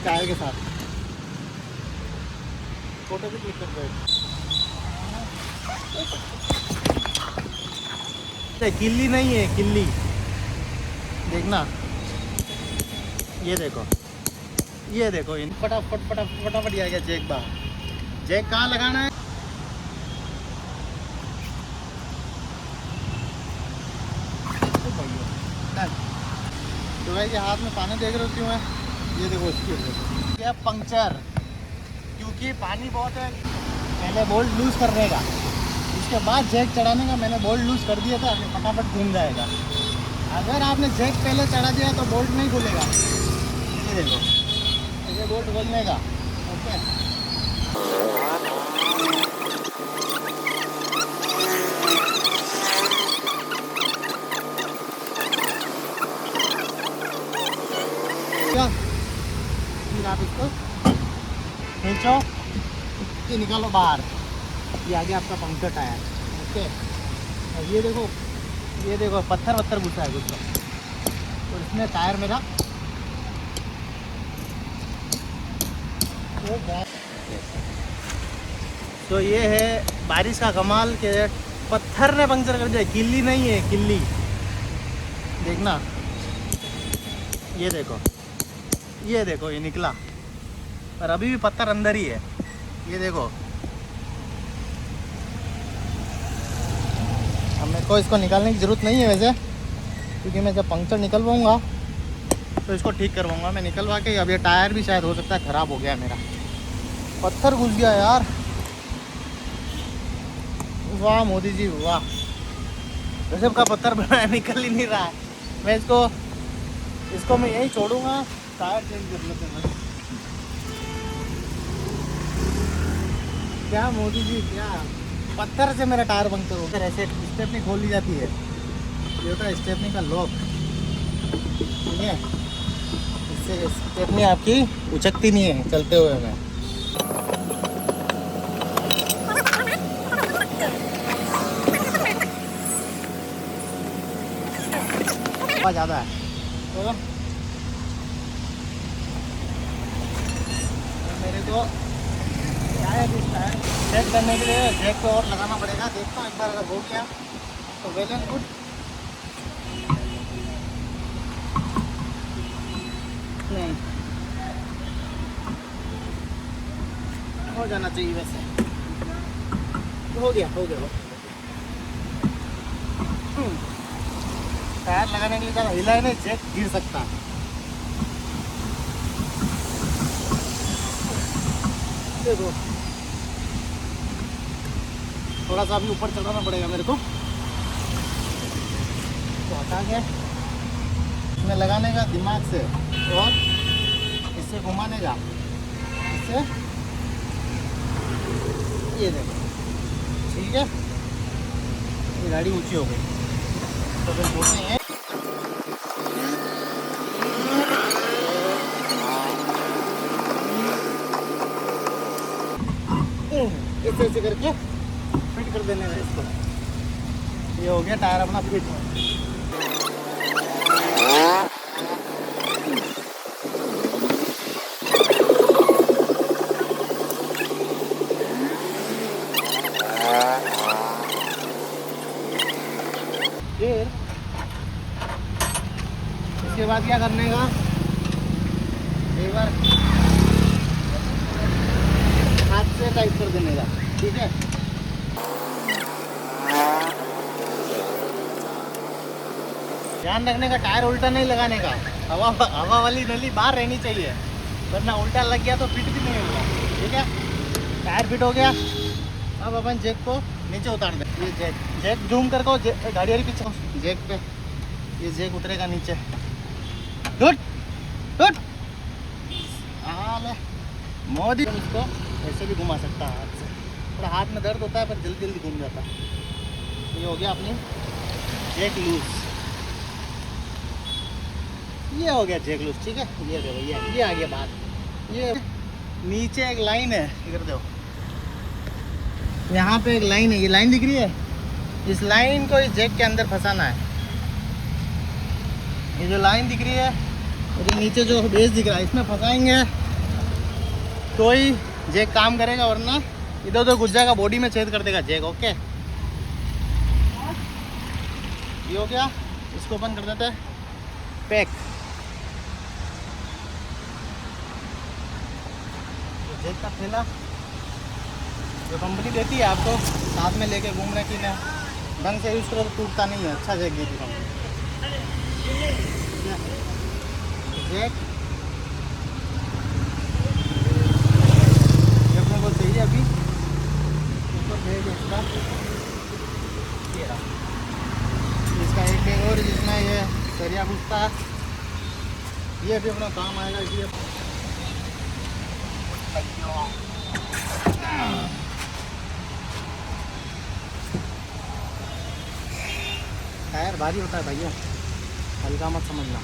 Tyre के साथ photo भी क्लिक कर दो। किल्ली नहीं है, किल्ली देखना। ये देखो, ये देखो, इन फटाफट फटाफट फटाफट आ गया जैक बाहर। जैक कहाँ लगाना है? तो भाई ये हाथ में पानी देख रहे हो क्यों है? ये देखो इसकी वजह से क्या पंक्चर, क्योंकि पानी बहुत है। पहले बोल्ट लूज़ करने का, उसके बाद जैक चढ़ाने का। मैंने बोल्ट लूज़ कर दिया था, फटाफट घूम जाएगा। अगर आपने जैक पहले चढ़ा दिया तो बोल्ट नहीं खुलेगा। ये देखो, ये बोल्ट खोलने का। ओके, फिर आप इसको खींचो, ये निकालो बाहर। ये आगे आपका पंक्चर टायर। ओके, और ये देखो पत्थर वत्थर घुसा है कुछ, और इसमें टायर मेरा तो ये है बारिश का कमाल के पत्थर ने पंक्चर कर दिया। किल्ली नहीं है, किल्ली देखना। ये देखो, ये देखो, ये निकला, पर अभी भी पत्थर अंदर ही है। ये देखो, अब मेरे को इसको निकालने की ज़रूरत नहीं है वैसे, क्योंकि मैं जब पंक्चर निकलवाऊँगा तो इसको ठीक करवाऊँगा मैं निकलवा के। अब ये टायर भी शायद हो सकता है ख़राब हो गया मेरा, पत्थर घुस गया यार। वाह मोदी जी वाह, गजब का पत्थर बनाया, निकल ही नहीं रहा है। मैं इसको मैं यही छोड़ूंगा, टायर चेंज कर लेते हैं। क्या मोदी जी, क्या पत्थर से मेरा टायर पंक्चर हो गया। ऐसे स्टेपनी खोल ली जाती है, ये होता है स्टेपनी का लॉक, ठीक है। इससे स्टेपनी आपकी उचकती नहीं है चलते हुए में। ज़्यादा है तो मेरे को क्या है, चेक करने के लिए जैक पे और लगाना पड़ेगा। देखता हूँ, एक बार अगर हो गया तो वेल एंड गुड। नहीं हो जाना चाहिए वैसे, हो गया। टायर लगाने के लिए ज़्यादा हिला है नहीं, जैक गिर सकता है। देखो थोड़ा सा अभी ऊपर चढ़ाना पड़ेगा मेरे को, तो हटा के इसमें लगाने का दिमाग से, और इससे घुमाने का, इससे। ये देखो, ठीक है, ये गाड़ी ऊंची हो गई तो फिर बोलते हैं ऐसे करके फिट कर देने का इसको। ये हो गया टायर अपना फिट। फिर इसके बाद क्या करने का, एक बार हाथ से टाइट कर देने का, ठीक है। ध्यान रखने का टायर उल्टा नहीं लगाने का, हवा वाली नली बाहर रहनी चाहिए, वरना उल्टा लग गया तो फिट भी नहीं होगा, ठीक है। टायर फिट हो गया, अब अपन जैक को नीचे उतार दें। ये जैक जूम करके गाड़ी वाली पीछे जैक पे, ये जैक उतरेगा नीचे। टूट मोदी उसको ऐसे भी घुमा सकता है हाथ से, थोड़ा हाथ में दर्द होता है पर जल्दी जल्दी घूम जाता है। ये हो गया अपनी जैक लूज, ये हो गया जैक लूज, ठीक है। ये देखो, ये आ गया बात। ये नीचे एक लाइन है, इधर देखो, यहाँ पे एक लाइन है, ये लाइन दिख रही है, इस लाइन को इस जैक के अंदर फंसाना है। ये जो लाइन दिख रही है और ये नीचे जो बेस दिख रहा है, इसमें फंसाएंगे तो ही जैक काम करेगा, वरना इधर उधर घुस जाएगा, बॉडी में छेद कर देगा जैक। ओके, ये हो गया। इसको ओपन कर देते हैं। पैक जैक का थैला जो कंपनी देती है आपको साथ में लेके घूमने की ना, ढंग से यूज़ करो तो टूटता नहीं है। अच्छा जैक देती कंपनी। जैक ये अपने को चाहिए अभी, ऊपर बैग इसका ये रहा। इसका एक बैग और जिसमें ये सरिया घुसता है, ये भी अपना काम आएगा। इसलिए टायर भारी होता है भैया, हल्का मत समझना।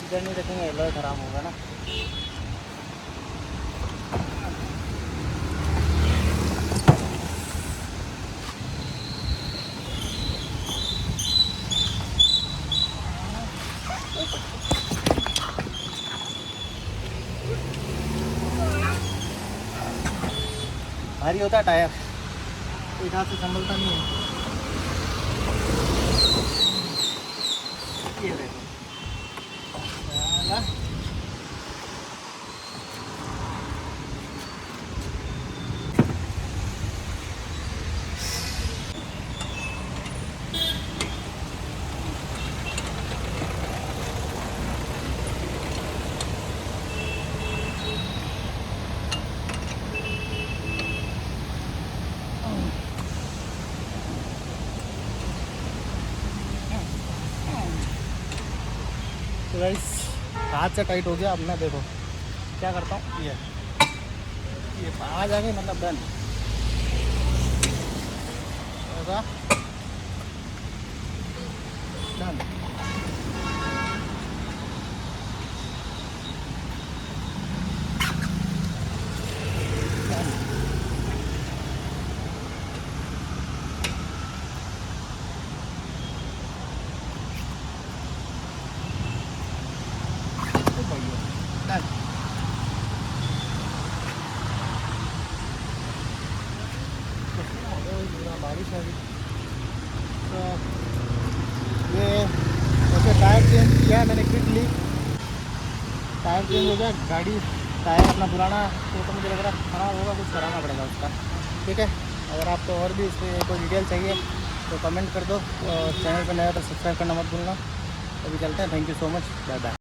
इधर नहीं रखेंगे, एलॉय खराब होगा ना। भारी होता है टायर, एक हाथ से संभलता नहीं है। ये देखो तो गाइस हाथ से टाइट हो गया। अब मैं देखो क्या करता हूँ, ये आ जाएगी मतलब डन होगा, डन। बारिश है तो ये वैसे टायर चेंज किया है मैंने क्विकली। टायर चेंज हो गया, गाड़ी टायर अपना पुराना तो मुझे लग रहा है खराब होगा, कुछ कराना पड़ेगा उसका। ठीक है, अगर आपको और भी इसमें कोई डिटेल चाहिए तो कमेंट कर दो, और चैनल पर नया तो सब्सक्राइब करना मत भूलना। अभी चलते हैं। Thank you so much, bye bye.